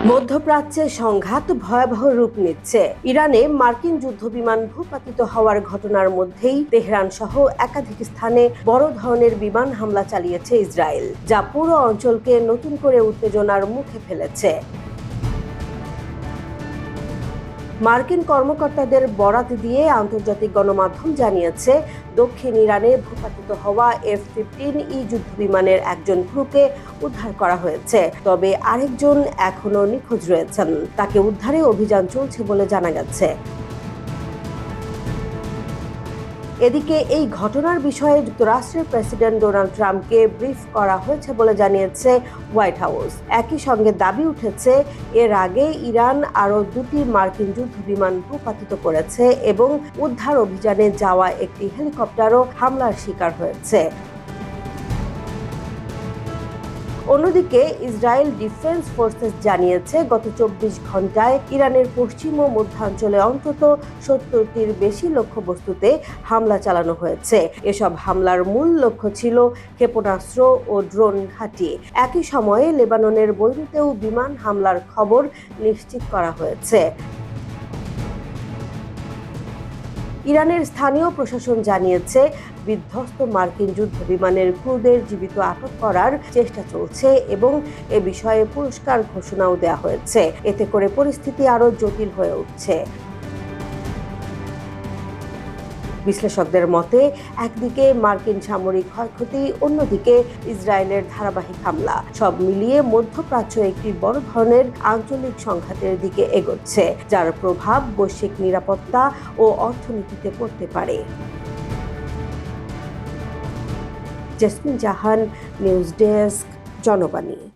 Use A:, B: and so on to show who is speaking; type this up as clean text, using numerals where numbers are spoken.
A: মধ্যপ্রাচ্যে সংঘাত ভয়াবহ রূপ নিচ্ছে। ইরানে মার্কিন যুদ্ধবিমান ভূপাতিত হওয়ার ঘটনার মধ্যেই তেহরান সহ একাধিক স্থানে বড় ধরনের বিমান হামলা চালিয়েছে ইসরায়েল, যা পুরো অঞ্চলকে নতুন করে উত্তেজনার মুখে ফেলেছে। মার্কিন কর্মকর্তাদের বরাত দিয়ে আন্তর্জাতিক গণমাধ্যম জানিয়েছে, দক্ষিণ ইরানে ভূপাতিত হওয়া F-15E যুদ্ধবিমানের একজন ক্রুকে উদ্ধার করা হয়েছে, তবে আরেকজন এখনো নিখোঁজ রয়েছেন। তাকে উদ্ধারে অভিযান চলছে বলে জানা গেছে। এদিকে এই ঘটনার বিষয়ে যুক্তরাষ্ট্রের প্রেসিডেন্ট ডোনাল্ড ট্রাম্পকে ব্রিফ করা হয়েছে বলে জানিয়েছে হোয়াইট হাউস। একই সঙ্গে দাবি উঠেছে, এর আগে ইরান আরও দুটি মার্কিন যুদ্ধবিমান ভূপাতিত করেছে এবং উদ্ধার অভিযানে যাওয়া একটি হেলিকপ্টারও হামলার শিকার হয়েছে। অন্যদিকে ইসরায়েল ডিফেন্স ফোর্সেস জানিয়েছে, গত 24 ঘন্টায় ইরানের পশ্চিম ও মধ্যাঞ্চলে অন্তত 70টির বেশি লক্ষ্যবস্তুতে হামলা চালানো হয়েছে। এসব হামলার মূল লক্ষ্য ছিল ক্ষেপণাস্ত্র ও ড্রোন ঘাঁটি। একই সময়ে লেবাননের বৈরুতেও বিমান হামলার খবর নিশ্চিত করা হয়েছে। ইরানের স্থানীয় প্রশাসন জানিয়েছে, বিধ্বস্ত মার্কিন যুদ্ধবিমানের ক্রুদের জীবিত আটক করার চেষ্টা চলছে এবং এ বিষয়ে পুরস্কার ঘোষণাও দেওয়া হয়েছে। এতে করে পরিস্থিতি আরও জটিল হয়ে উঠছে। বিশ্লেষকদের মতে, একদিকে মার্কিন সামরিক ক্ষয়ক্ষতি, অন্যদিকে ইসরায়েলের ধারাবাহিক হামলা, সব মিলিয়ে মধ্যপ্রাচ্য একটি বড় ধরনের আঞ্চলিক সংঘাতের দিকে এগোচ্ছে, যার প্রভাব বৈশ্বিক নিরাপত্তা ও অর্থনীতিতে পড়তে পারে। জেসমিন জাহান, নিউজ ডেস্ক, জনবাণী।